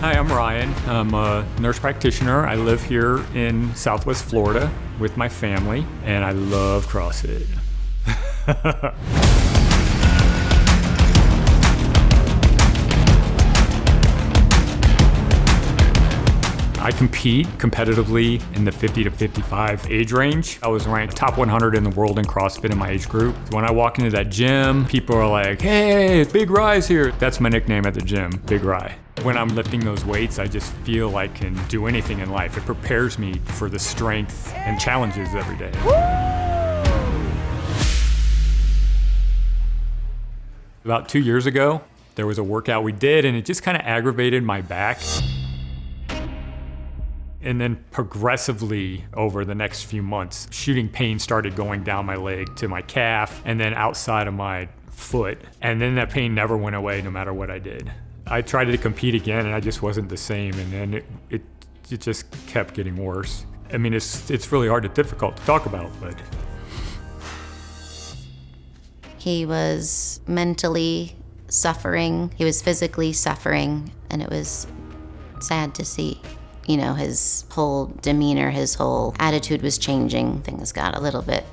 Hi, I'm Ryan. I'm a nurse practitioner. I live here in Southwest Florida with my family, and I love CrossFit. I compete competitively in the 50 to 55 age range. I was ranked top 100 in the world in CrossFit in my age group. When I walk into that gym, people are like, hey, Big Rye's here. That's my nickname at the gym, Big Rye. When I'm lifting those weights, I just feel I can do anything in life. It prepares me for the strength and challenges every day. About 2 years ago, there was a workout we did and it just kind of aggravated my back. And then progressively over the next few months, shooting pain started going down my leg to my calf and then outside of my foot. And then that pain never went away no matter what I did. I tried to compete again and I just wasn't the same, and then it just kept getting worse. I mean, it's really hard and difficult to talk about, but. He was mentally suffering, he was physically suffering, and it was sad to see. You know, his whole demeanor, his whole attitude was changing. Things got a little bit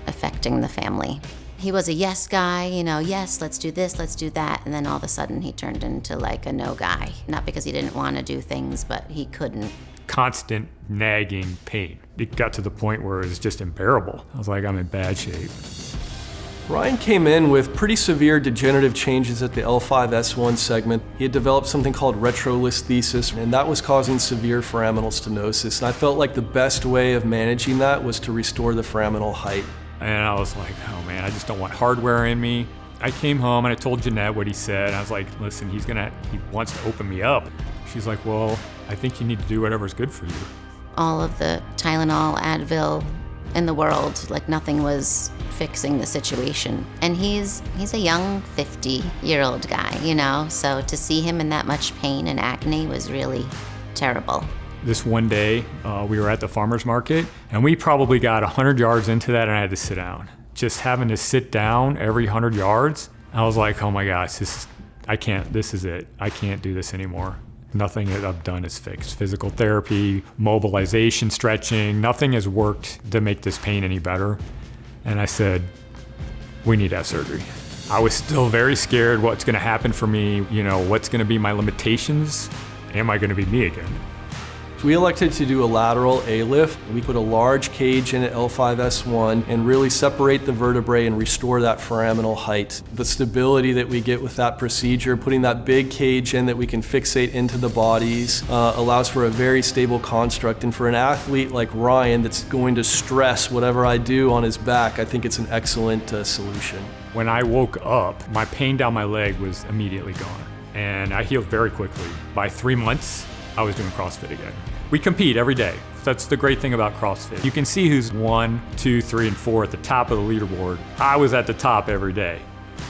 affecting the family. He was a yes guy, you know, yes, let's do this, let's do that. And then all of a sudden he turned into like a no guy. Not because he didn't want to do things, but he couldn't. Constant nagging pain. It got to the point where it was just unbearable. I was like, I'm in bad shape. Ryan came in with pretty severe degenerative changes at the L5-S1 segment. He had developed something called retrolisthesis, and that was causing severe foraminal stenosis. And I felt like the best way of managing that was to restore the foraminal height. And I was like, oh man, I just don't want hardware in me. I came home and I told Jeanette what he said. I was like, listen, he wants to open me up. She's like, well, I think you need to do whatever's good for you. All of the Tylenol, Advil in the world, like nothing was fixing the situation. And he's a young 50-year-old guy, you know, so to see him in that much pain and acne was really terrible. This one day, we were at the farmer's market, and we probably got 100 yards into that, and I had to sit down. Just having to sit down every 100 yards, I was like, oh my gosh, this is it. I can't do this anymore. Nothing that I've done is fixed. Physical therapy, mobilization, stretching, nothing has worked to make this pain any better. And I said, we need to have surgery. I was still very scared what's gonna happen for me, you know, what's gonna be my limitations? Am I gonna be me again? We elected to do a lateral A-lift. We put a large cage in at L5-S1 and really separate the vertebrae and restore that foraminal height. The stability that we get with that procedure, putting that big cage in that we can fixate into the bodies, allows for a very stable construct. And for an athlete like Ryan that's going to stress whatever I do on his back, I think it's an excellent solution. When I woke up, my pain down my leg was immediately gone. And I healed very quickly. By 3 months, I was doing CrossFit again. We compete every day. That's the great thing about CrossFit. You can see who's 1, 2, 3, and 4 at the top of the leaderboard. I was at the top every day.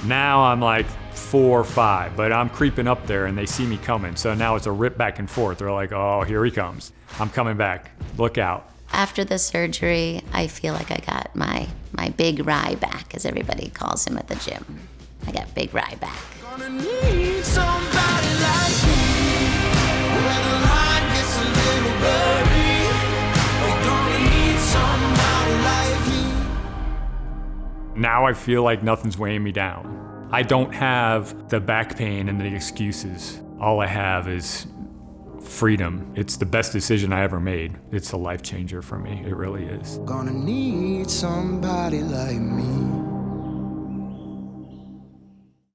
Now I'm like 4 or 5, but I'm creeping up there and they see me coming. So now it's a rip back and forth. They're like, oh, here he comes. I'm coming back. Look out. After the surgery, I feel like I got my Big Rye back, as everybody calls him at the gym. I got Big Rye back. Gonna need somebody like me. When the line gets a little blurry, we're gonna need somebody like me. Now I feel like nothing's weighing me down. I don't have the back pain and the excuses. All I have is freedom. It's the best decision I ever made. It's a life changer for me. It really is. Gonna need somebody like me.